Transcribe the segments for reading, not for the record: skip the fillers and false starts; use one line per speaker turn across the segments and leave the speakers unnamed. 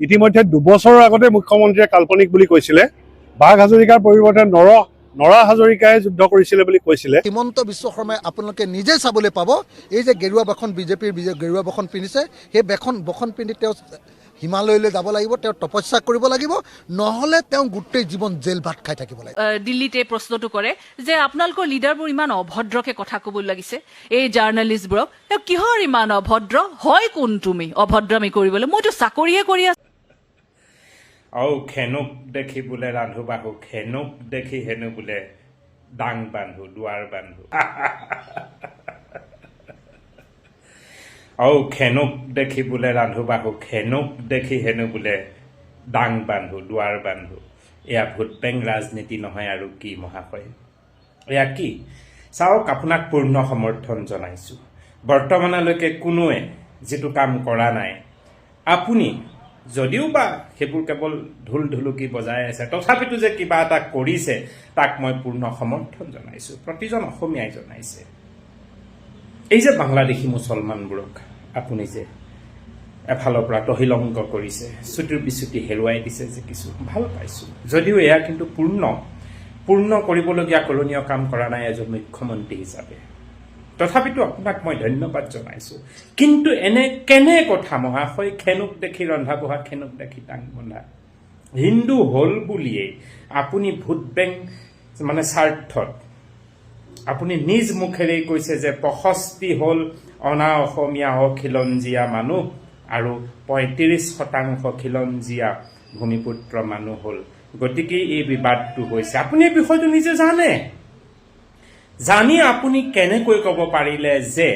ইতিমধ্যে 2 বছৰৰ আগতে মুখ্যমন্ত্ৰীয়ে কাল্পনিক বুলি কৈছিলে বাঘ হাজৰিকাৰ পৰিৱৰ্তে নৰা হাজৰিকাই যুদ্ধ কৰিছিলে বুলি কৈছিলে।
হিমন্ত বিশ্ব শৰ্মাই আপোনালোকে নিজে চাবলৈ পাব এই যে গেৰুৱা বখন বিজেপিৰ গেৰুৱা বখন পিন্ধিছে সেই বখন পিন্ধি তেওঁ হিমালয়লৈ যাব লাগিব, তেওঁ তপস্যা কৰিব লাগিব, নহ'লে তেওঁ গোটেই জীৱন জেল ভাত খাই থাকিব লাগিব।
দিল্লীতে প্ৰশ্নটো কৰে যে আপোনালোকৰ লিডাৰবোৰ ইমান অভদ্ৰকে কথা ক'বলৈ লাগিছে এই জাৰ্ণালিষ্টবোৰক, তেওঁ কিহৰ ইমান অভদ্ৰ হয়? কোন তুমি অভদ্ৰামি কৰিবলৈ? মইতো চাকৰিয়ে কৰি আছো।
খেনুক দেখি বোলে ৰান্ধো বাহু, খেনুক দেখি হেনো বোলে ডাং বান্ধো দুৱাৰ বান্ধো। খেনুক দেখি বোলে ৰান্ধো বাহু, খেনুক দেখি হেনো বোলে ডাং বান্ধো দুৱাৰ বান্ধো। এয়া ভোট বেংক ৰাজনীতি নহয় আৰু কি মহাশয়? এয়া কি? চাওক, আপোনাক পূৰ্ণ সমৰ্থন জনাইছোঁ। বৰ্তমানলৈকে কোনোৱে যিটো কাম কৰা নাই, আপুনি যদিও বা সেইবোৰ কেৱল ঢোল ঢুলুকি বজাই আছে, তথাপিতো যে কিবা এটা কৰিছে তাক মই পূৰ্ণ সমৰ্থন জনাইছোঁ। প্ৰতিজন অসমীয়াই জনাইছে। এই যে বাংলাদেশী মুছলমানবোৰক আপুনি যে এফালৰ পৰা তহিলংগ কৰিছে, চুটিৰ বিচুটি হেৰুৱাই দিছে যে কিছু, ভাল পাইছোঁ। যদিও এয়া কিন্তু পূৰ্ণ কৰিবলগীয়া কৰণীয় কাম কৰা নাই এজন মুখ্যমন্ত্ৰী হিচাপে, তথাপিতো আপোনাক মই ধন্যবাদ জনাইছোঁ। কিন্তু এনে কেনে কথা মহাশয়? খেনুক দেখি ৰন্ধা বঢ়া, খেনুক দেখি টাং বন্ধা। হিন্দু হ'ল বুলিয়েই আপুনি ভোট বেংক স্বাৰ্থত আপুনি নিজ মুখেৰে কৈছে যে 65 হ'ল অনা অসমীয়া খিলঞ্জীয়া মানুহ আৰু 35% খিলঞ্জীয়া ভূমিপুত্ৰ মানুহ হ'ল, গতিকে এই বিবাদটো হৈছে। আপুনি এই বিষয়টো নিজে জানি আপুনি কেনেকৈ ক'ব পাৰিলে যে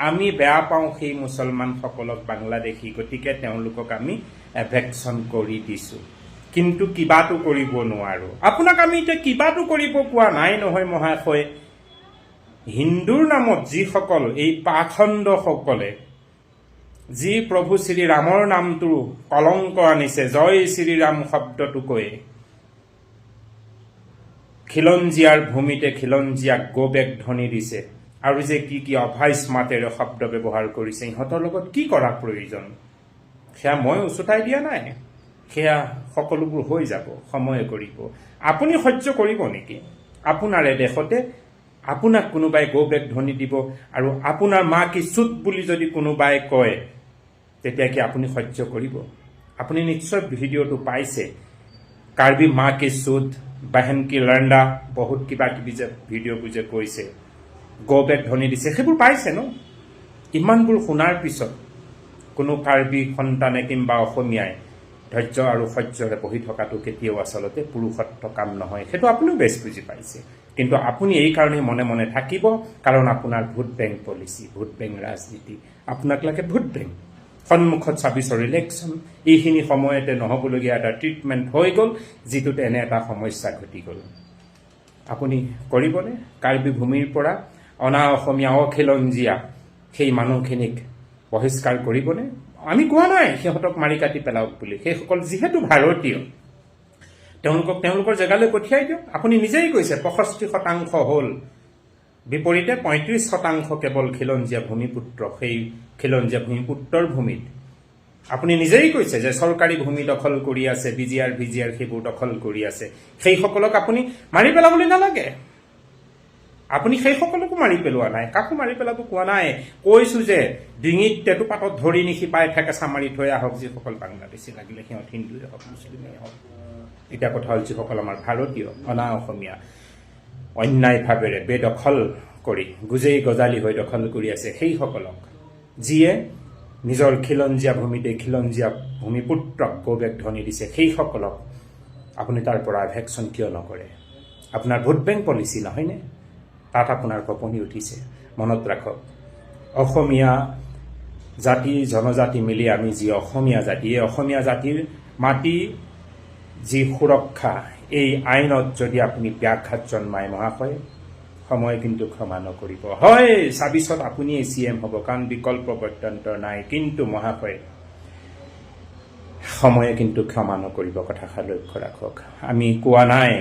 আমি বেয়া পাওঁ সেই মুছলমানসকলক বাংলাদেশী, গতিকে তেওঁলোকক আমি এভেকশ্যন কৰি দিছোঁ, কিন্তু কিবাটো কৰিব নোৱাৰোঁ? আপোনাক আমি এতিয়া কিবাটো কৰিব কোৱা নাই নহয় মহাশয়। হিন্দুৰ নামত যিসকল এই পাখণ্ডসকলে যি প্ৰভু শ্ৰীৰামৰ নামটো কলংক আনিছে, জয় শ্ৰীৰাম শব্দটো কৈয়ে খিলঞ্জীয়াৰ ভূমিতে খিলঞ্জীয়াক গো বেক ধ্বনি দিছে, আৰু যে কি অভাইচ মাতেৰে শব্দ ব্যৱহাৰ কৰিছে, ইহঁতৰ লগত কি কৰা প্ৰয়োজন? সেয়া মই উচতাই দিয়া নাই, সেয়া সকলোবোৰ হৈ যাব, সময়ে কৰিব। আপুনি সহ্য কৰিব নেকি? আপোনাৰে দেশতে আপোনাক কোনোবাই গো বেক ধ্বনি দিব আৰু আপোনাৰ মা কি চুত বুলি যদি কোনোবাই কয়, তেতিয়া কি আপুনি সহ্য কৰিব? আপুনি নিশ্চয় ভিডিঅ'টো পাইছে, কাৰ্বি মা কি চুত, বাহেন কি লণ্ডা, বহুত কিবা কিবি যে ভিডিঅ'বোৰ যে কৈছে, গো বেক ধ্বনি দিছে, সেইবোৰ পাইছে ন? ইমানবোৰ শুনাৰ পিছত কোনো কাৰ্বি সন্তানে কিংবা অসমীয়াই ধৈৰ্য আৰু সহ্যৰে বহি থকাটো কেতিয়াও আচলতে পুৰুষত্ব কাম নহয়, সেইটো আপুনিও বেছ বুজি পাইছে। কিন্তু আপুনি এই কাৰণে মনে মনে থাকিব, কাৰণ আপোনাৰ vote bank policy, vote bank ৰাজনীতি। আপোনাক লাগে ভোট বেংক। সন্মুখত 26ৰ ইলেকশ্যন, এইখিনি সময়তে নহ'বলগীয়া এটা ট্ৰিটমেণ্ট হৈ গ'ল, যিটোত এনে এটা সমস্যা ঘটি গ'ল। আপুনি কৰিবনে? কাৰ্বি ভূমিৰ পৰা অনা অসমীয়া খিলঞ্জীয়া সেই মানুহখিনিক বহিষ্কাৰ কৰিবনে? আমি কোৱা নাই সিহঁতক মাৰি কাটি পেলাওক বুলি, সেইসকল যিহেতু ভাৰতীয় তেওঁলোকক তেওঁলোকৰ জেগালৈ পঠিয়াই দিয়ক। আপুনি নিজেই কৈছে 65% হ'ল, বিপৰীতে 35% কেৱল খিলঞ্জীয়া ভূমিপুত্ৰ, সেই খিলঞ্জীয়া ভূমিপুত্ৰৰ ভূমিত আপুনি নিজেই কৈছে যে চৰকাৰী ভূমি দখল কৰি আছে, বিজিআৰ সেইবোৰ দখল কৰি আছে। সেইসকলক আপুনি মাৰি পেলাবলৈ নালাগে। আপুনি সেইসকলকো মাৰি পেলোৱা নাই, কাকো মাৰি পেলাব কোৱা নাই। কৈছোঁ যে ডিঙিত টেটু পাতত ধৰি নিশিপাই ঠেকেচা মাৰি থৈ আহক যিসকল বাংলাদেশী, লাগিলে সিহঁত হিন্দুৱে হওক মুছলিমেই হওক। এতিয়া কথা হ'ল যিসকল আমাৰ ভাৰতীয় অনা অসমীয়া অন্যায়ভাৱেৰে বেদখল কৰি গুজেই গজালি হৈ দখল কৰি আছে, সেইসকলক যিয়ে নিজৰ খিলঞ্জীয়া ভূমিতে খিলঞ্জীয়া ভূমিপুত্ৰক গো বেক ধ্বনি দিছে, সেইসকলক আপুনি তাৰ পৰা এভেকশ্যন কিয় নকৰে? আপোনাৰ ভোট বেংক পলিচি নহয়নে? তাত আপোনাৰ কঁপনি উঠিছে। মনত ৰাখক, অসমীয়া জাতি জনজাতি মিলি আমি যি অসমীয়া জাতি, এই অসমীয়া জাতিৰ মাটি যি সুৰক্ষা, এই আইনত যদি আপুনি ব্যাঘাত জন্মায় মহাশয়, সময় কিন্তু ক্ষমা নকৰিব। হয় 26ত আপুনি CM হ'ব, কাৰণ বিকল্প গত্যন্তৰ নাই, কিন্তু মহাশয় সময়ে কিন্তু ক্ষমা নকৰিব, কথাষাৰ লক্ষ্য ৰাখক। আমি কোৱা নাই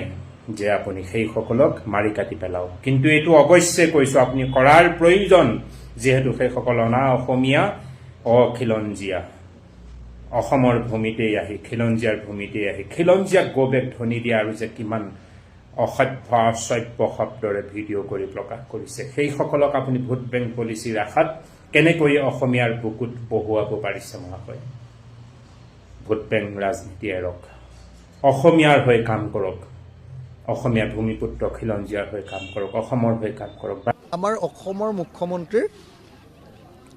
যে আপুনি সেইসকলক মাৰি কাটি পেলাওক, কিন্তু এইটো অৱশ্যে কৈছোঁ আপুনি কৰাৰ প্ৰয়োজন, যিহেতু সেইসকল অনা অসমীয়া অখিলঞ্জীয়া অসমৰ ভূমিতেই আহি খিলঞ্জীয়াৰ ভূমিতেই আহি খিলঞ্জীয়াক গো বেক ধ্বনি দিয়া আৰু যে কিমান অসভ্য অসভ্য শব্দৰে ভিডিঅ' কৰি প্ৰকাশ কৰিছে, সেইসকলক আপুনি ভোট বেংক পলিচিৰ আশাত কেনেকৈ অসমীয়াৰ বুকুত বহুৱাব পাৰিছে মহাশয়? ভোট বেংক ৰাজনীতি এৰক, অসমীয়াৰ হৈ কাম কৰক, অসমীয়া ভূমিপুত্ৰ খিলঞ্জীয়াৰ হৈ কাম কৰক, অসমৰ হৈ কাম কৰক।
আমাৰ অসমৰ মুখ্যমন্ত্ৰীৰ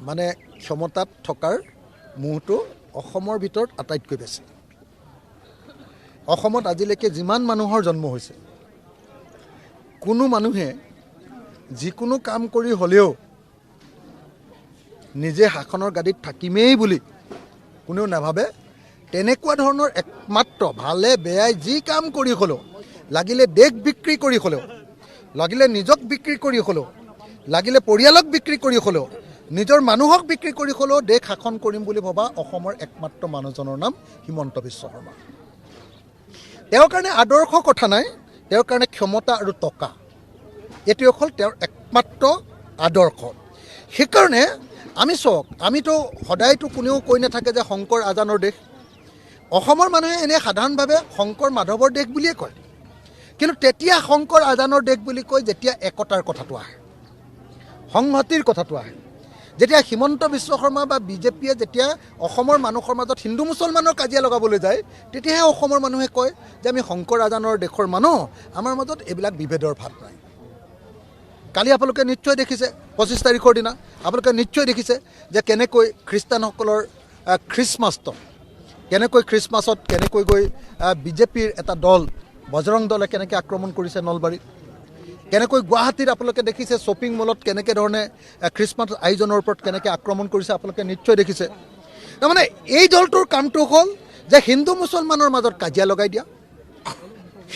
মানে ক্ষমতাত থকাৰ মুহূৰ্তটো অসমৰ ভিতৰত আটাইতকৈ বেছি। অসমত আজিলৈকে যিমান মানুহৰ জন্ম হৈছে, কোনো মানুহে যিকোনো কাম কৰি হ'লেও নিজে শাসনৰ গাদীত থাকিমেই বুলি কোনেও নাভাবে। তেনেকুৱা ধৰণৰ একমাত্ৰ ভালে বেয়াই যি কাম কৰি হ'লেও, লাগিলে দেশ বিক্ৰী কৰি হ'লেও, লাগিলে নিজক বিক্ৰী কৰি হ'লেও, লাগিলে পৰিয়ালক বিক্ৰী কৰি হ'লেও, নিজৰ মানুহক বিক্ৰী কৰি হ'লেও দেশ শাসন কৰিম বুলি ভবা অসমৰ একমাত্ৰ মানুহজনৰ নাম হিমন্ত বিশ্ব শৰ্মা। তেওঁৰ কাৰণে আদৰ্শ কথা নাই, তেওঁৰ কাৰণে ক্ষমতা আৰু টকা, এইটোৱে হ'ল তেওঁৰ একমাত্ৰ আদৰ্শ। সেইকাৰণে আমি চাওক, আমিতো সদায়তো কোনেও কৈ নাথাকে যে শংকৰ আজানৰ দেশ। অসমৰ মানুহে এনেই সাধাৰণভাৱে শংকৰ মাধৱৰ দেশ বুলিয়ে কয়, কিন্তু তেতিয়া শংকৰ আজানৰ দেশ বুলি কয় যেতিয়া একতাৰ কথাটো আহে, সংহতিৰ কথাটো আহে। যেতিয়া হিমন্ত বিশ্ব শৰ্মা বা বিজেপিয়ে যেতিয়া অসমৰ মানুহৰ মাজত হিন্দু মুছলমানৰ কাজিয়া লগাবলৈ যায়, তেতিয়াহে অসমৰ মানুহে কয় যে আমি শংকৰ আজানৰ দেশৰ মানুহ, আমাৰ মাজত এইবিলাক বিভেদৰ ভাৱ নাই। কালি আপোনালোকে নিশ্চয় দেখিছে 25 তাৰিখৰ দিনা আপোনালোকে নিশ্চয় দেখিছে যে কেনেকৈ খ্ৰীষ্টানসকলৰ খ্ৰীষ্টমাছটো, কেনেকৈ খ্ৰীষ্টমাছত কেনেকৈ গৈ বিজেপিৰ এটা দল বজৰং দলে কেনেকৈ আক্ৰমণ কৰিছে নলবাৰীত, কেনেকৈ গুৱাহাটীত আপোনালোকে দেখিছে শ্বপিং মলত কেনেকৈ ধৰণে খ্ৰীষ্টমাছ আয়োজনৰ ওপৰত কেনেকৈ আক্ৰমণ কৰিছে আপোনালোকে নিশ্চয় দেখিছে। তাৰমানে এই দলটোৰ কামটো হ'ল যে হিন্দু মুছলমানৰ মাজত কাজিয়া লগাই দিয়া,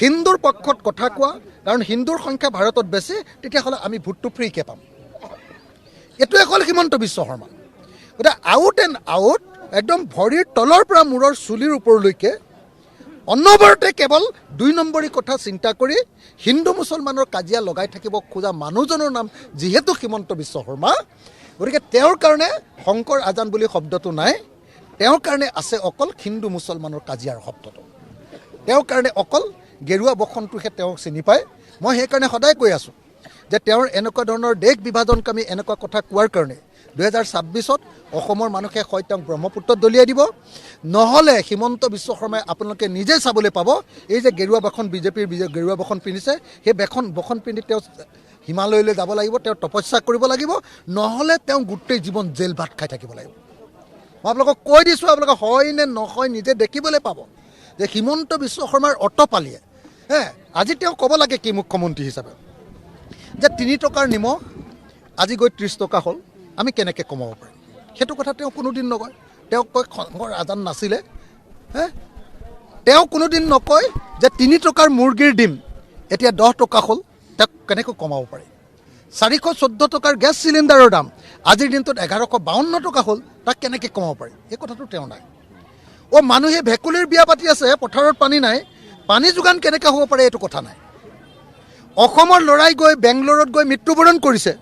হিন্দুৰ পক্ষত কথা কোৱা, কাৰণ হিন্দুৰ সংখ্যা ভাৰতত বেছি, তেতিয়াহ'লে আমি ভোটটো ফ্ৰীকৈ পাম। এইটোৱে হ'ল হিমন্ত বিশ্ব শৰ্মা। গতিকে আউট এণ্ড আউট একদম ভৰিৰ তলৰ পৰা মূৰৰ চুলিৰ ওপৰলৈকে অনবৰতে কেৱল 2 নম্বৰী কথা চিন্তা কৰি হিন্দু মুছলমানৰ কাজিয়া লগাই থাকিব খোজা মানুহজনৰ নাম যিহেতু হিমন্ত বিশ্ব শৰ্মা, গতিকে তেওঁৰ কাৰণে শংকৰ আজান বুলি শব্দটো নাই, তেওঁৰ কাৰণে আছে অকল হিন্দু মুছলমানৰ কাজিয়াৰ শব্দটো, তেওঁৰ কাৰণে অকল গেৰুৱা বসন্তটোহে তেওঁক চিনি পায়। মই সেইকাৰণে সদায় কৈ আছোঁ যে তেওঁৰ এনেকুৱা ধৰণৰ দেশ বিভাজনকামী এনেকুৱা কথা কোৱাৰ কাৰণে 2026 অসমৰ মানুহে হয় তেওঁক ব্ৰহ্মপুত্ৰত দলিয়াই দিব, নহ'লে হিমন্ত বিশ্ব শৰ্মাই আপোনালোকে নিজে চাবলৈ পাব এই যে গেৰুৱা বসন বিজেপিৰ গেৰুৱা বসন পিন্ধিছে, সেই বসন পিন্ধি তেওঁ হিমালয়লৈ যাব লাগিব, তেওঁ তপস্যা কৰিব লাগিব, নহ'লে তেওঁ গোটেই জীৱন জেল ভাত খাই থাকিব লাগিব। মই আপোনালোকক কৈ দিছোঁ, আপোনালোকে হয় নে নহয় নিজে দেখিবলৈ পাব যে হিমন্ত বিশ্ব শৰ্মাৰ অটপালিয়ে আজি তেওঁ ক'ব লাগে কি মুখ্যমন্ত্ৰী হিচাপে যে 3 টকাৰ নিমখ আজি গৈ 30 টকা হ'ল, আমি কেনেকৈ কমাব পাৰিম, সেইটো কথা তেওঁ কোনোদিন নকয়। তেওঁ কয় শংকৰ আজান নাছিলে, তেওঁ কোনোদিন নকয় যে 3 টকাৰ মুৰ্গীৰ ডিম এতিয়া 10 টকা হ'ল, তেওঁক কেনেকৈ কমাব পাৰি। 414 টকাৰ গেছ চিলিণ্ডাৰৰ দাম আজিৰ দিনটোত 1152 টকা হ'ল, তাক কেনেকৈ কমাব পাৰি, এই কথাটো তেওঁ নাই। মানুহে ভেকুলীৰ বিয়া পাতি আছে, পথাৰত পানী নাই, পানী যোগান কেনেকৈ হ'ব পাৰে এইটো কথা নাই। অসমৰ ল'ৰাই গৈ বেংগলোৰত গৈ মৃত্যুবৰণ কৰিছে,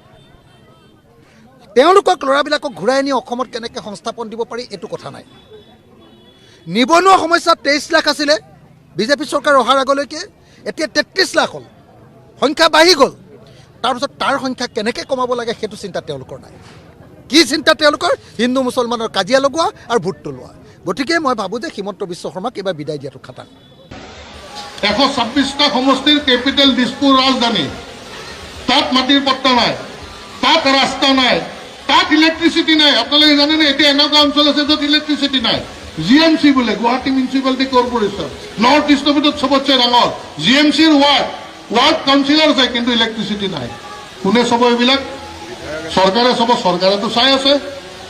তেওঁলোকক ল'ৰাবিলাকক ঘূৰাই আনি অসমত কেনেকৈ সংস্থাপন দিব পাৰি এইটো কথা নাই। নিবনুৱা সমস্যা 23 লাখ আছিলে বিজেপি চৰকাৰ অহাৰ আগলৈকে, এতিয়া 33 লাখ হ'ল, সংখ্যা বাঢ়ি গ'ল। তাৰপিছত তাৰ সংখ্যা কেনেকৈ কমাব লাগে সেইটো চিন্তা তেওঁলোকৰ নাই। কি চিন্তা তেওঁলোকৰ? হিন্দু মুছলমানৰ কাজিয়া লগোৱা আৰু ভোট তোলোৱা। গতিকে মই ভাবোঁ যে হিমন্ত বিশ্ব শৰ্মাক এইবাৰ বিদায় দিয়াটো খাটাং।
126টা সমষ্টিৰ কেপিটেল দিছপুৰ ৰাজধানী, তাত মাটিৰ পট্টা নাই, তাত ৰাস্তা নাই, তাত ইলেক্ট্ৰিচিটি নাই। আপোনালোকে জানেনে এতিয়া এনেকুৱা অঞ্চল আছে য'ত ইলেক্ট্ৰিচিটি নাই। GMC বোলে গুৱাহাটী মিউনিচিপালিটি কৰ্পৰেশ্যন নৰ্থ ইষ্টৰ ভিতৰত চবতছে ডাঙৰ GMCৰ ৱাৰ্ড কাউন্সিলৰ আছে, কিন্তু ইলেক্ট্ৰিচিটি নাই। কোনে চাব এইবিলাক? চৰকাৰে চাব, চৰকাৰেতো চাই আছে।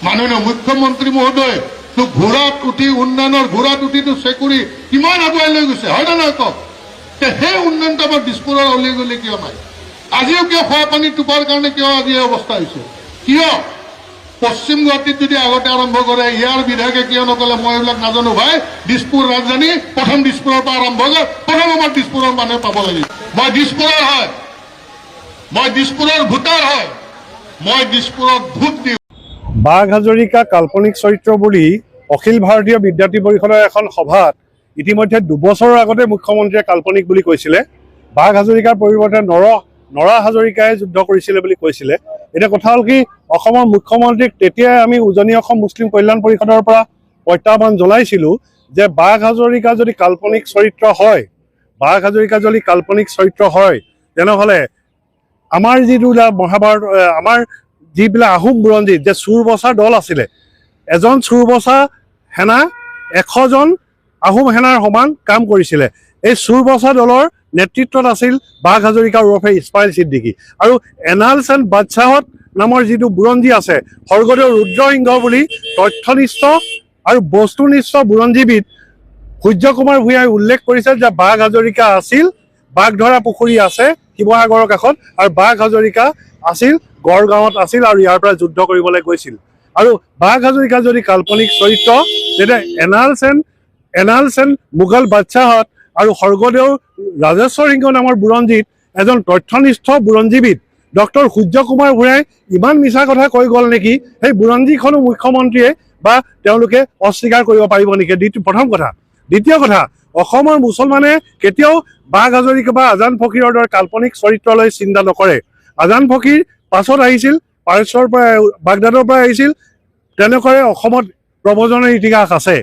মাননীয় মুখ্যমন্ত্ৰী মহোদয় তো ঘোঁৰাত উঠি উন্নয়নৰ ঘোঁৰাত উঠিতো চেকুৰি কিমান আগুৱাই লৈ গৈছে, হয় নে নহয় কওক? সেই উন্নয়নটো আমাৰ দিছপুৰৰ অলি গলি কিয় নাই? আজিও কিয় খোৱা পানী টোপাৰ কাৰণে কিয় আজি এই অৱস্থা হৈছে? কিয় পশ্চিম গুৱাহাটীত যদি আগতে আৰম্ভ কৰে, ইয়াৰ বিধায়কে কিয় নকলে মই এইবিলাক নাজানো ভাই। দিছপুৰ ৰাজধানী প্ৰথম দিছপুৰৰ পৰা আৰম্ভ কৰে, প্ৰথম আমাৰ দিছপুৰৰ মানুহে পাব লাগিব। মই দিছপুৰৰ হয়, মই দিছপুৰৰ ভোটাৰ হয়, মই দিছপুৰত ভোট দিওঁ।
বাঘ হাজৰিকা কাল্পনিক চৰিত্ৰ বুলি অখিল ভাৰতীয় বিদ্যাৰ্থী পৰিষদৰ এখন সভাত ইতিমধ্যে 2 বছৰৰ আগতে মুখ্যমন্ত্ৰীয়ে কাল্পনিক বুলি কৈছিলে। বাঘ হাজৰিকাৰ পৰিৱৰ্তে নৰা হাজৰিকাই যুদ্ধ কৰিছিলে বুলি কৈছিলে। এতিয়া কথা হ'ল কি, অসমৰ মুখ্যমন্ত্ৰীক তেতিয়াই আমি উজনি অসম মুছলিম কল্যাণ পৰিষদৰ পৰা প্ৰত্যাহ্বান জনাইছিলোঁ যে বাঘ হাজৰিকা যদি কাল্পনিক চৰিত্ৰ হয়, তেনেহ'লে আমাৰ যিবিলাক মহাভাৰত, আমাৰ যিবিলাক আহোম বুৰঞ্জীত যে চুৰ বচা দল আছিলে, এজন চুৰ বচা সেনা 100জন আহোম সেনাৰ সমান কাম কৰিছিলে। এই চুৰ বচা দলৰ নেতৃত্বত আছিল বাঘ হাজৰিকা ওৰফে ইছমাইল ছিদ্দিকী। আৰু এনালছ এণ্ড বাদশ্বাহত নামৰ যিটো বুৰঞ্জী আছে, স্বৰ্গদেউ ৰুদ্ৰসিংহ বুলি তথ্যনিষ্ঠ আৰু বস্তুনিষ্ঠ বুৰঞ্জীবিদ সূৰ্য কুমাৰ ভূঞাই উল্লেখ কৰিছে যে বাঘ হাজৰিকা আছিল, বাঘধৰা পুখুৰী আছে শিৱসাগৰৰ কাষত, আৰু বাঘ হাজৰিকা আছিল গড়গাঁৱত আছিল আৰু ইয়াৰ পৰা যুদ্ধ কৰিবলৈ গৈছিল। আৰু বাঘ হাজৰিকা যদি কাল্পনিক চৰিত্ৰ, তেতিয়া এনালছ এণ্ড মোগল বাদশ্বাহত আৰু স্বৰ্গদেউ ৰাজেশ্বৰ সিংহ নামৰ বুৰঞ্জীত এজন তথ্যনিষ্ঠ বুৰঞ্জীবিদ ডক্টৰ সূৰ্য কুমাৰ ভূঞাই ইমান মিছা কথা কৈ গ'ল নেকি, সেই বুৰঞ্জীখনো মুখ্যমন্ত্ৰীয়ে বা তেওঁলোকে অস্বীকাৰ কৰিব পাৰিব নেকি? প্ৰথম কথা। দ্বিতীয় কথা, অসমৰ মুছলমানে কেতিয়াও বাঘ হাজৰিকা বা আজান ফকীৰৰ দৰে কাল্পনিক চৰিত্ৰলৈ চিন্তা নকৰে। আজান ফকীৰ পাছত আহিছিল পাৰস্যৰ পৰা, বাগদাদৰ পৰা আহিছিল। তেনেকৈ অসমত প্ৰব্ৰজনৰ ইতিহাস আছে।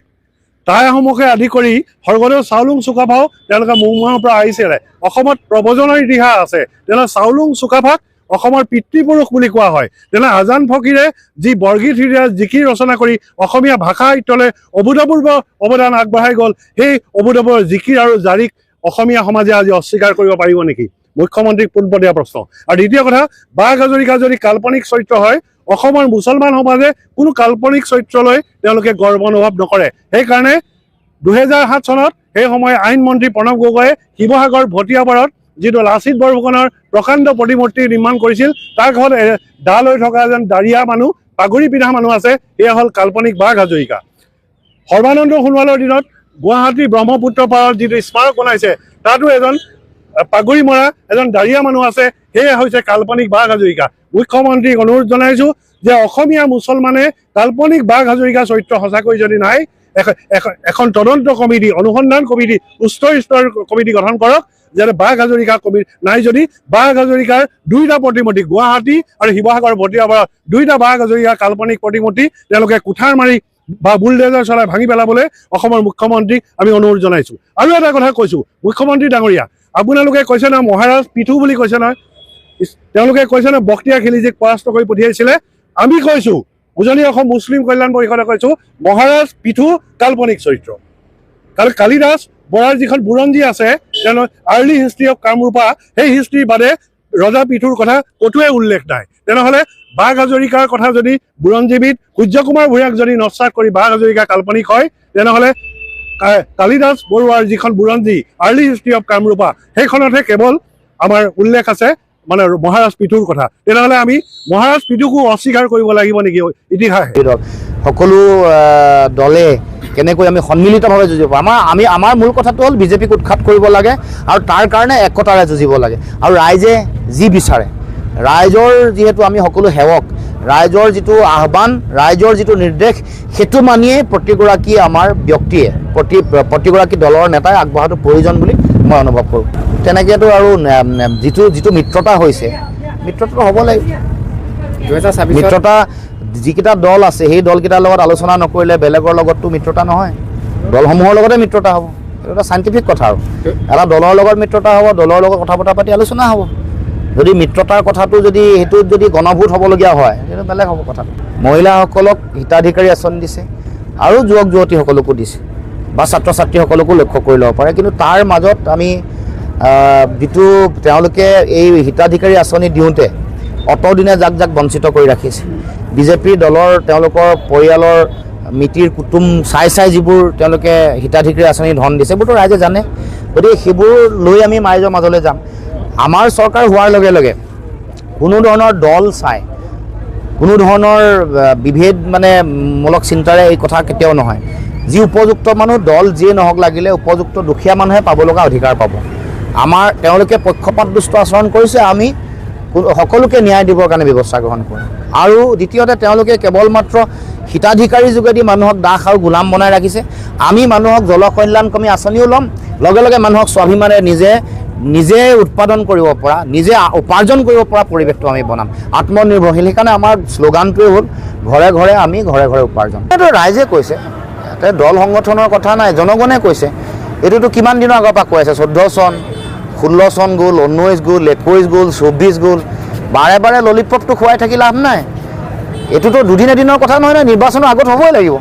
টাই আহোমকে আদি কৰি স্বৰ্গদেউ চাওলুং চুকাফাও তেওঁলোকে মৌমাহৰ পৰা আহিছিলে। অসমত প্ৰব্ৰজনৰ ইতিহাস আছে। তেনেহ'লে চাওলুং চুকাফাক অসমৰ পিতৃপুৰুষ বুলি কোৱা হয়। তেনেহ'লে আজান ফকীৰে যি বৰগীত জিকিৰ ৰচনা কৰি অসমীয়া ভাষা সাহিত্যলৈ অভূতপূৰ্ব অৱদান আগবঢ়াই গ'ল, সেই অভূতপূৰ্ব জিকিৰ আৰু জাৰিক অসমীয়া সমাজে আজি অস্বীকাৰ কৰিব পাৰিব নেকি? মুখ্যমন্ত্ৰীক পোনপটীয়া প্ৰশ্ন। আৰু দ্বিতীয় কথা, বাঘ হাজৰিকা যদি কাল্পনিক চৰিত্ৰ হয়, অসমৰ মুছলমান সমাজে কোনো কাল্পনিক চৰিত্ৰলৈ তেওঁলোকে গৰ্ব অনুভৱ নকৰে। সেইকাৰণে 2007 চনত সেই সময় আইন মন্ত্ৰী প্ৰণৱ গগৈয়ে শিৱসাগৰ ভটিয়াপাৰত যিটো লাচিত বৰফুকনৰ প্ৰকাণ্ড প্ৰতিমূৰ্তি নিৰ্মাণ কৰিছিল, তাৰ ঘৰত ডাল হৈ থকা এজন দাৰিয়া মানুহ, পাগুৰি পিন্ধা মানুহ আছে, এয়া হ'ল কাল্পনিক বাঘ হাজৰিকা। সৰ্বানন্দ সোণোৱালৰ দিনত গুৱাহাটী ব্ৰহ্মপুত্ৰ পাৰত যিটো স্মাৰক বনাইছে, তাতো এজন পাগুৰি মৰা এজন দাৰিয়া মানুহ আছে, সেয়ে হৈছে কাল্পনিক বাঘ হাজৰিকা। মুখ্যমন্ত্ৰীক অনুৰোধ জনাইছোঁ যে অসমীয়া মুছলমানে কাল্পনিক বাঘ হাজৰিকা চৰিত্ৰ সঁচাকৈ যদি নাই, এখন তদন্ত কমিটি, অনুসন্ধান কমিটি, উচ্চ স্তৰৰ কমিটি গঠন কৰক, যাতে বাঘ হাজৰিকা নাই যদি বাঘ হাজৰিকাৰ 2টা প্ৰতিমূৰ্তি, গুৱাহাটী আৰু শিৱসাগৰ ভটিয়াপাৰত 2টা বাঘ হাজৰিকাৰ কাল্পনিক প্ৰতিমূৰ্তি তেওঁলোকে কুঠাৰ মাৰি বা বুলডেজাৰ চলাই ভাঙি পেলাবলৈ অসমৰ মুখ্যমন্ত্ৰীক আমি অনুৰোধ জনাইছোঁ। আৰু এটা কথা কৈছোঁ, মুখ্যমন্ত্ৰী ডাঙৰীয়া, আপোনালোকে কৈছে নহয় মহাৰাজ পিঠু বুলি কৈছে নহয়, তেওঁলোকে কৈছে নহয় বক্তিয়াৰ খিলিজীক পৰাস্ত কৰি পঠিয়াইছিলে। আমি কৈছোঁ, উজনি অসম মুছলিম কল্যাণ পৰিষদে কৈছোঁ, মহাৰাজ পিঠু কাল্পনিক চৰিত্ৰ। কাৰণ কালিদাস বৰাৰ যিখন বুৰঞ্জী আছে, তেওঁ আৰ্লি হিষ্ট্ৰী অফ কামৰূপা, সেই হিষ্ট্ৰীৰ বাদে ৰজা পিঠুৰ কথা ক'তোৱে উল্লেখ নাই। তেনেহ'লে বাঘ হাজৰিকাৰ কথা যদি বুৰঞ্জীবিদ সূৰ্য কুমাৰ ভূঞাক যদি নস্যাৎ কৰি বাঘ হাজৰিকা কাল্পনিক হয়, তেনেহ'লে কালিদাস বৰুৱাৰ যিখন বুৰঞ্জী আৰ্লি হিষ্ট্ৰী অফ কামৰূপা, সেইখনতহে কেৱল আমাৰ উল্লেখ আছে মানে মহাৰাজ পিঠুৰ কথা। তেনেহ'লে আমি মহাৰাজ পিঠুকো অস্বীকাৰ কৰিব লাগিব নেকি ইতিহাসে?
সকলো দলে কেনেকৈ আমি সন্মিলিতভাৱে যুঁজিব পাৰোঁ। আমাৰ মূল কথাটো হ'ল বিজেপিক উৎখাত কৰিব লাগে আৰু তাৰ কাৰণে একতাৰে যুঁজিব লাগে। আৰু ৰাইজে যি বিচাৰে, ৰাইজৰ যিহেতু আমি সকলো সেৱক, ৰাইজৰ যিটো আহ্বান, ৰাইজৰ যিটো নিৰ্দেশ, সেইটো মানিয়েই প্ৰতিগৰাকী আমাৰ ব্যক্তিয়ে, প্ৰতিগৰাকী দলৰ নেতাই আগবঢ়াটো প্ৰয়োজন বুলি মই অনুভৱ কৰোঁ। তেনেকৈতো আৰু যিটো মিত্ৰতা হৈছে, মিত্ৰতাটো হ'ব লাগিব। মিত্ৰতা যিকেইটা দল আছে, সেই দলকেইটাৰ লগত আলোচনা নকৰিলে বেলেগৰ লগততো মিত্ৰতা নহয়, দলসমূহৰ লগতে মিত্ৰতা হ'ব। এইটো এটা চাইণ্টিফিক কথা। আৰু এটা দলৰ লগত মিত্ৰতা হ'ব, দলৰ লগত কথা বতৰা পাতি আলোচনা হ'ব। যদি মিত্ৰতাৰ কথাটো যদি সেইটোত যদি গণভোট হ'বলগীয়া হয়, সেইটো বেলেগ হ'ব কথাটো। মহিলাসকলক হিতাধিকাৰী আঁচনি দিছে আৰু যুৱক যুৱতীসকলকো দিছে বা ছাত্ৰ ছাত্ৰীসকলকো লক্ষ্য কৰি ল'ব পাৰে। কিন্তু তাৰ মাজত আমি যিটো তেওঁলোকে এই হিতাধিকাৰী আঁচনি দিওঁতে অতদিনে যাক যাক বঞ্চিত কৰি ৰাখিছে, বিজেপিৰ দলৰ তেওঁলোকৰ পৰিয়ালৰ মিতিৰ কুটুম চাই যিবোৰ তেওঁলোকে হিতাধিকাৰী আঁচনি ধন দিছে, সেইবোৰতো ৰাইজে জানে। গতিকে সেইবোৰ লৈ আমি ৰাইজৰ মাজলৈ যাম। আমাৰ চৰকাৰ হোৱাৰ লগে লগে কোনো ধৰণৰ দল চাই, কোনো ধৰণৰ বিভেদ মানে মূলক চিন্তাৰে এই কথা কেতিয়াও নহয়। যি উপযুক্ত মানুহ, দল যিয়ে নহওক লাগিলে উপযুক্ত দুখীয়া মানুহে পাব লগা অধিকাৰ পাব। তেওঁলোকে পক্ষপাতদুষ্ট আচৰণ কৰিছে, আমি সকলোকে ন্যায় দিবৰ কাৰণে ব্যৱস্থা গ্ৰহণ কৰে। আৰু দ্বিতীয়তে তেওঁলোকে কেৱল মাত্ৰ হিতাধিকাৰীৰ যোগেদি মানুহক দাস আৰু গোলাম বনাই ৰাখিছে। আমি মানুহক জলকল্যাণ কৰ্মী আঁচনিও ল'ম, লগে লগে মানুহক স্বাভিমানে নিজে উৎপাদন কৰিব পৰা, নিজে উপাৰ্জন কৰিব পৰা পৰিৱেশটো আমি বনাম, আত্মনিৰ্ভৰশীল। সেইকাৰণে আমাৰ শ্লোগানটোৱে হ'ল ঘৰে ঘৰে আমি, ঘৰে ঘৰে উপাৰ্জন। এইটো ৰাইজে কৈছে, ইয়াতে দল সংগঠনৰ কথা নাই, জনগণে কৈছে। এইটোতো কিমান দিনৰ আগৰ পৰা কৈ আছে, 14 চন, 16 চন গ'ল, 19 গ'ল, 21 গ'ল, 24 গ'ল, বাৰে বাৰে ললিপপটো খুৱাই থাকি লাভ নাই। এইটোতো দুদিন এদিনৰ কথা নহয় নহয়, নিৰ্বাচনৰ আগত হ'বই লাগিব।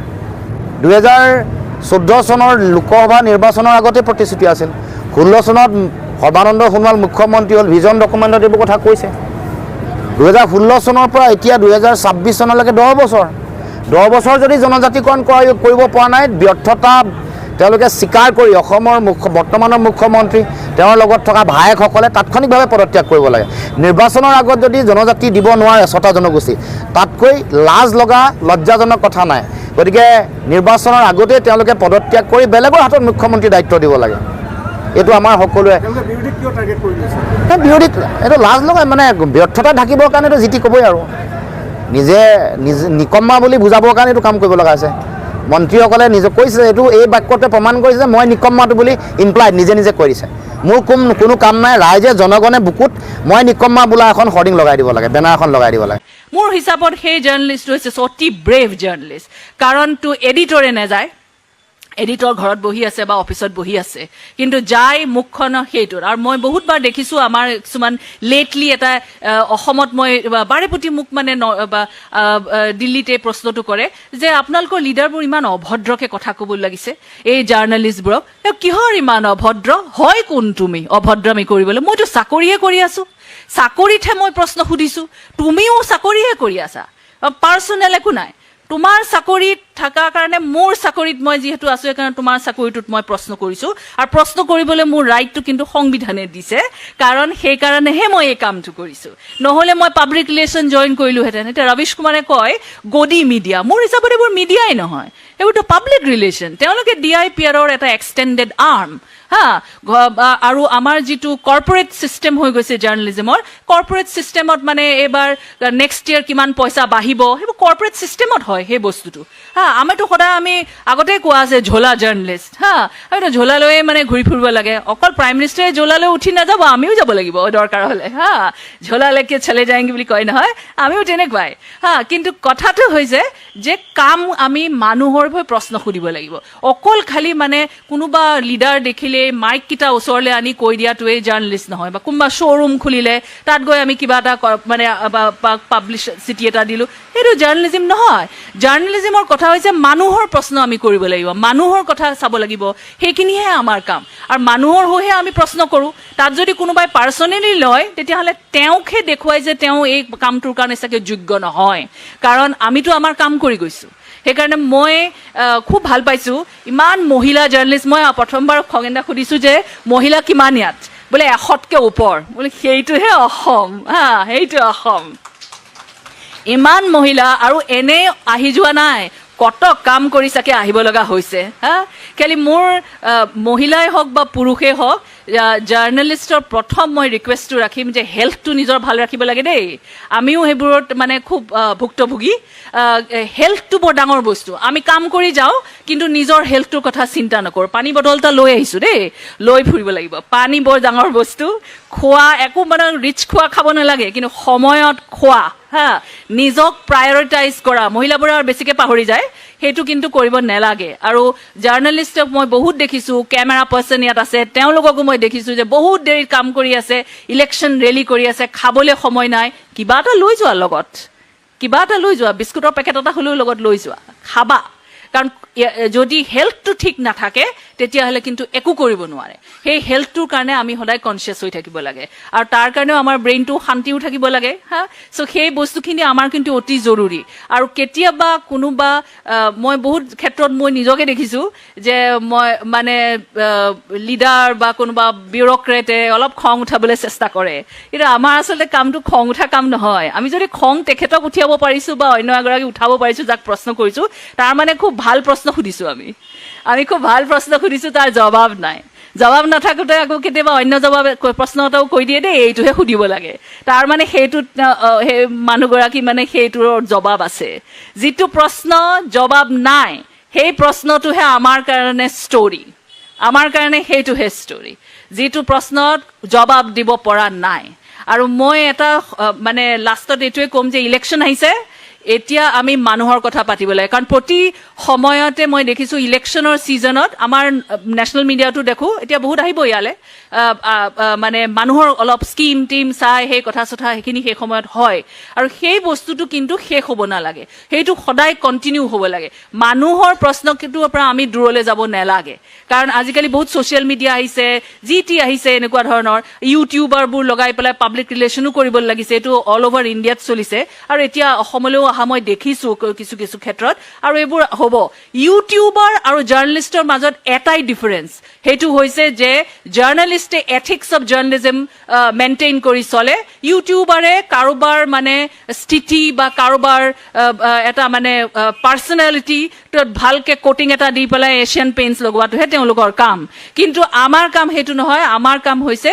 2014 চনৰ লোকসভা নিৰ্বাচনৰ আগতে প্ৰতিশ্ৰুতি আছিল। 16 চনত সৰ্বানন্দ সোণোৱাল মুখ্যমন্ত্ৰী হ'ল, ভিজন ডকুমেণ্টত এইবোৰ কথা কৈছে। 2016 চনৰ পৰা এতিয়া 2026 চনলৈকে 10 বছৰ। 10 বছৰ যদি জনজাতিকৰণ কৰিব পৰা নাই, ব্যৰ্থতা তেওঁলোকে স্বীকাৰ কৰি অসমৰ বৰ্তমানৰ মুখ্যমন্ত্ৰী তেওঁৰ লগত থকা ভায়েকসকলে তাৎক্ষণিকভাৱে পদত্যাগ কৰিব লাগে। নিৰ্বাচনৰ আগত যদি জনজাতি দিব নোৱাৰে 6টা জনগোষ্ঠী, তাতকৈ লাজ লগা লজ্জাজনক কথা নাই। গতিকে নিৰ্বাচনৰ আগতেই তেওঁলোকে পদত্যাগ কৰি বেলেগৰ হাতত মুখ্যমন্ত্ৰী দায়িত্ব দিব লাগে। এইটো আমাৰ সকলোৱে বিৰোধীক এইটো লাজ লগাই, মানে ব্যৰ্থতা ঢাকিবৰ কাৰণেতো যি টি ক'বই আৰু নিজে নিকম্মা বুলি বুজাবৰ কাৰণে এইটো কাম কৰিব লগা হৈছে। মন্ত্ৰীসকলে নিজে কৈছে, এইটো এই বাক্যতে প্ৰমাণ কৰিছে যে মই নিকম্মাটো বুলি ইমপ্লাইড নিজে নিজে কৰিছে। মোৰ কোনো কাম নাই, ৰাইজে জনগণে বুকুত মই নিকম্মা বোলা এখন হৰ্ডিং লগাই দিব লাগে, বেনাৰ এখন লগাই দিব লাগে।
মোৰ হিচাপত সেই জাৰ্ণালিষ্টটো হৈছে অতি ব্ৰেভ জাৰ্ণালিষ্ট, কাৰণ তো এডিটৰে নাযায়, এডিটৰ ঘৰত বহি আছে বা অফিচত বহি আছে, কিন্তু যাই মুখখন সেইটোত। আৰু মই বহুতবাৰ দেখিছোঁ আমাৰ কিছুমান লেটলি এটা অসমত মই বাৰেপতি মোক মানে দিল্লীতে প্ৰশ্নটো কৰে যে আপোনালোকৰ লিডাৰবোৰ ইমান অভদ্ৰকে কথা ক'ব লাগিছে, এই জাৰ্ণালিষ্টবোৰক কিহৰ ইমান অভদ্ৰ হয় কোন তুমি অভদ্ৰামি কৰিবলৈ? মইতো চাকৰিহে কৰি আছোঁ, চাকৰিতহে মই প্ৰশ্ন সুধিছোঁ, তুমিও চাকৰিহে কৰি আছা, পাৰ্চনেল একো নাই। তোমাৰ চাকৰিত থকাৰ কাৰণে মোৰ চাকৰিত মই যিহেতু আছো, সেইকাৰণে তোমাৰ চাকৰিটোত মই প্ৰশ্ন কৰিছোঁ, আৰু প্ৰশ্ন কৰিবলৈ মোৰ ৰাইটটো কিন্তু সংবিধানে দিছে, কাৰণ সেইকাৰণেহে মই এই কামটো কৰিছোঁ। নহ'লে মই পাব্লিক ৰিলেশ্যন জইন কৰিলোহেঁতেন। এতিয়া ৰবিশ কুমাৰে কয় গদি মিডিয়া, মোৰ হিচাপত এইবোৰ মিডিয়াই নহয়, এইবোৰতো পাব্লিক ৰিলেশ্যন। তেওঁলোকে DIPRৰ এটা এক্সটেণ্ডেড আৰ্ম, আৰু আমাৰ যিটো কৰ্পৰেট ছিষ্টেম হৈ গৈছে জাৰ্ণালিজিমৰ, কৰ্পৰেট ছিষ্টেমত মানে এইবাৰ নেক্সট ইয়েৰ কিমান পইচা বাঢ়িব, সেইবোৰ কৰ্পৰেট ছিষ্টেমত হয় সেই বস্তুটো। আমিতো সদায় আমি আগতে কোৱা আছে ঝোলা জাৰ্ণালিষ্ট, আমিতো ঝোলা লৈয়ে মানে ঘূৰি ফুৰিব লাগে। অকল প্ৰাইম মিনিষ্টাৰে ঝোলা লৈ উঠি নাযাব, আমিও যাব লাগিব দৰকাৰ হ'লে। ঝোলালৈকে চলে যায়গি বুলি কয় নহয়, আমিও তেনেকুৱাই। কিন্তু কথাটো হৈছে যে কাম আমি মানুহৰ হৈ প্ৰশ্ন সুধিব লাগিব। অকল খালি মানে কোনোবা লিডাৰ দেখিলে মাইককেইটা ওচৰলৈ আনি কৈ দিয়াটোৱেই জাৰ্ণালিষ্ট নহয়, বা কোনোবা শ্ব'ৰুম খুলিলে তাত গৈ আমি কিবা এটা মানে পাব্লিচিটি এটা দিলোঁ, সেইটো জাৰ্ণালিজিম নহয়। জাৰ্ণালিজিমৰ কথা হৈছে মানুহৰ প্ৰশ্ন আমি কৰিব লাগিব, মানুহৰ কথা চাব লাগিব, সেইখিনিহে আমাৰ কাম। আৰু মানুহৰ হৈহে আমি প্ৰশ্ন কৰোঁ। তাত যদি কোনোবাই পাৰ্চনেলি লয়, তেতিয়াহ'লে তেওঁকহে দেখুৱাই যে তেওঁ এই কামটোৰ কাৰণে চাগে যোগ্য নহয়, কাৰণ আমিতো আমাৰ কাম কৰি গৈছোঁ। সেইকাৰণে মই খুব ভাল পাইছোঁ ইমান মহিলা জাৰ্ণালিষ্ট। মই প্ৰথমবাৰ খগেনদাক সুধিছোঁ যে মহিলা কিমান ইয়াত, বোলে 100তকৈ ওপৰ, বোলে সেইটোহে অসম, সেইটো অসম। ইমান মহিলা, আৰু এনেই আহি যোৱা নাই, কত কাম কৰি চাগে আহিব লগা হৈছে। খালি মোৰ মহিলাই হওক বা পুৰুষেই হওক, জাৰ্ণালিষ্টৰ প্ৰথম মই ৰিকুৱেষ্টটো ৰাখিম যে হেল্থটো নিজৰ ভাল ৰাখিব লাগে দেই। আমিও সেইবোৰত মানে খুব ভুক্তভোগী। হেল্থটো বৰ ডাঙৰ বস্তু। আমি কাম কৰি যাওঁ কিন্তু নিজৰ হেল্থটোৰ কথা চিন্তা নকৰোঁ। পানী বটল এটা লৈ আহিছোঁ দেই, লৈ ফুৰিব লাগিব। পানী বৰ ডাঙৰ বস্তু। খোৱা একো মানে ৰিচ খোৱা খাব নালাগে, কিন্তু সময়ত খোৱা, নিজক প্ৰায়ৰিটাইজ কৰা। মহিলাবোৰে আৰু বেছিকৈ পাহৰি যায়, সেইটো কিন্তু কৰিব নালাগে। আৰু জাৰ্ণালিষ্টক মই বহুত দেখিছোঁ, কেমেৰা পাৰ্চন ইয়াত আছে, তেওঁলোককো মই দেখিছোঁ যে বহুত দেৰি কাম কৰি আছে, ইলেকশ্যন ৰেলী কৰি আছে, খাবলৈ সময় নাই। কিবা এটা লৈ যোৱা লগত, কিবা এটা লৈ যোৱা, বিস্কুটৰ পেকেট এটা হ'লেও লগত লৈ যোৱা, খাবা। কাৰণ যদি হেল্থটো ঠিক নাথাকে তেতিয়াহ'লে কিন্তু একো কৰিব নোৱাৰে। সেই হেল্থটোৰ কাৰণে আমি সদায় কনচিয়াছ হৈ থাকিব লাগে, আৰু তাৰ কাৰণেও আমাৰ ব্ৰেইনটো শান্তিও থাকিব লাগে। চ' সেই বস্তুখিনি আমাৰ কিন্তু অতি জৰুৰী। আৰু কেতিয়াবা কোনোবা, মই বহুত ক্ষেত্ৰত মই নিজকে দেখিছোঁ যে মই মানে লিডাৰ বা কোনোবা বিউৰ'ক্ৰেটে অলপ খং উঠাবলৈ চেষ্টা কৰে, কিন্তু আমাৰ আচলতে কামটো খং উঠা কাম নহয়। আমি যদি খং তেখেতক উঠিয়াব পাৰিছোঁ বা অন্য এগৰাকী উঠাব পাৰিছোঁ যাক প্ৰশ্ন কৰিছোঁ, তাৰ মানে খুব ভাল প্ৰশ্ন সুধিছোঁ। আমি খুব ভাল প্ৰশ্ন সুধিছোঁ, তাৰ জবাব নাই। জবাব নাথাকোঁতে আকৌ কেতিয়াবা অন্য প্ৰশ্ন এটাও কৈ দিয়ে দেই, এইটোহে সুধিব লাগে। তাৰ মানে সেইটোত সেই মানুহগৰাকী মানে সেইটোৰ জবাব আছে। যিটো প্ৰশ্ন জবাব নাই, সেই প্ৰশ্নটোহে আমাৰ কাৰণে ষ্টৰি, আমাৰ কাৰণে সেইটোহে ষ্টৰি, যিটো প্ৰশ্নত জবাব দিব পৰা নাই। আৰু মই এটা মানে লাষ্টত এইটোৱে ক'ম যে ইলেকশ্যন আহিছে, এতিয়া আমি মানুহৰ কথা পাতিব লাগে। কাৰণ প্ৰতি সময়তে মই দেখিছোঁ ইলেকশ্যনৰ ছিজনত আমাৰ নেশ্যনেল মিডিয়াটো দেখোঁ, এতিয়া বহুত আহিব ইয়ালৈ, মানে মানুহৰ অলপ স্কিম টিম চাই সেই কথা চথা সেইখিনি সেই সময়ত হয়। আৰু সেই বস্তুটো কিন্তু শেষ হ'ব নালাগে, সেইটো সদায় কণ্টিনিউ হ'ব লাগে। মানুহৰ প্ৰশ্নটোৰ পৰা আমি দূৰলৈ যাব নালাগে। কাৰণ আজিকালি বহুত ছ'চিয়েল মিডিয়া আহিছে, যি টি আহিছে, এনেকুৱা ধৰণৰ ইউটিউবাৰবোৰ লগাই পেলাই পাব্লিক ৰিলেশ্যনো কৰিব লাগিছে। এইটো অল অভাৰ ইণ্ডিয়াত চলিছে আৰু এতিয়া অসমলৈও অহা মই দেখিছোঁ কিছু কিছু ক্ষেত্ৰত। আৰু এইবোৰ হ'ব। ইউটিউবাৰ আৰু জাৰ্ণেলিষ্টৰ মাজত এটাই ডিফাৰেঞ্চ, সেইটো হৈছে যে জাৰ্ণেলিষ্টে এথিক্স অফ জাৰ্ণেলিজম মেইনটেইন কৰি চলে, ইউটিউবাৰে কাৰোবাৰ মানে স্থিতি বা কাৰোবাৰ এটা মানে পাৰ্চনেলিটি ভালকে কোটিং এটা দি পেলাই এছিয়ান পেইণ্টছ লগোৱাটোহে তেওঁলোকৰ কাম। কিন্তু আমাৰ কাম সেইটো নহয়। আমাৰ কাম হৈছে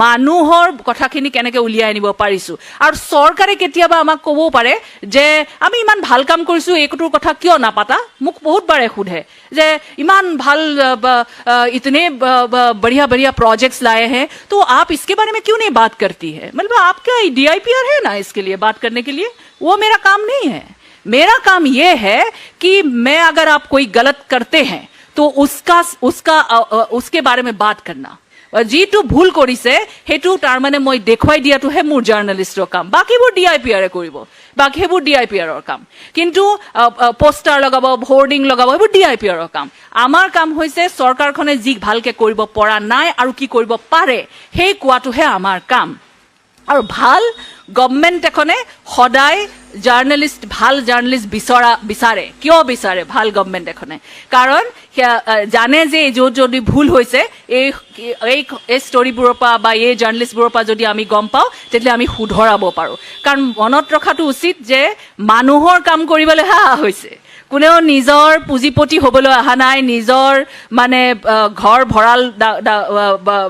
মানুহৰ কথাখিনি কেনেকৈ উলিয়াই আনিব পাৰিছোঁ। আৰু চৰকাৰে কেতিয়াবা আমাক ক'বও পাৰে যে আমি ইমান ভাল কাম কৰিছোঁ, এইটোৰ কথা কিয় নাপাতা। মোক বহুতবাৰে সোধে যে ইমান ভাল इतने बढ़िया बढ़िया प्रोजेक्ट्स लाए हैं, तो आप इसके बारे में क्यों नहीं बात करती है। मतलब आप क्या DIPR है ना इसके लिए बात करने के लिए, वो मेरा काम नहीं है। मेरा काम ये है कि मैं अगर आप कोई गलत करते हैं तो उसके बारे में बात करना। যিটো ভুল কৰিছে সেইটো তাৰমানে মই দেখুৱাই দিয়াটোহে মোৰ জাৰ্ণেলিষ্টৰ কাম। বাকীবোৰ DIPR কৰিব, বাকী সেইবোৰ DIPRৰ কাম। কিন্তু পোষ্টাৰ লগাব, হোৰ্ডিং লগাব, সেইবোৰ DIPRৰ কাম। আমাৰ কাম হৈছে চৰকাৰখনে যি ভালকে কৰিব পৰা নাই আৰু কি কৰিব পাৰে সেই কোৱাটোহে আমাৰ কাম। আৰু ভাল গভৰ্ণমেণ্ট এখনে সদায় ভাল জাৰ্ণেলিষ্ট বিচাৰে। কিয় বিচাৰে ভাল গভৰ্ণমেণ্ট এখনে? কাৰণ জানে যে য'ত যদি ভুল হৈছে এই ষ্টৰিবোৰৰ পৰা বা এই জাৰ্ণেলিষ্টবোৰৰ পৰা যদি আমি গম পাওঁ তেতিয়াহ'লে আমি শুধৰাব পাৰোঁ। কাৰণ মনত ৰখাটো উচিত যে মানুহৰ কাম কৰিবলৈ হৈছে, কোনেও নিজৰ পুঁজিপতি হ'বলৈ অহা নাই, নিজৰ মানে ঘৰ ভঁৰাল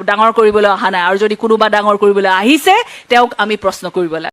ডাঙৰ কৰিবলৈ অহা নাই। আৰু যদি কোনোবা ডাঙৰ কৰিবলৈ আহিছে তেওঁক আমি প্ৰশ্ন কৰিব লাগে।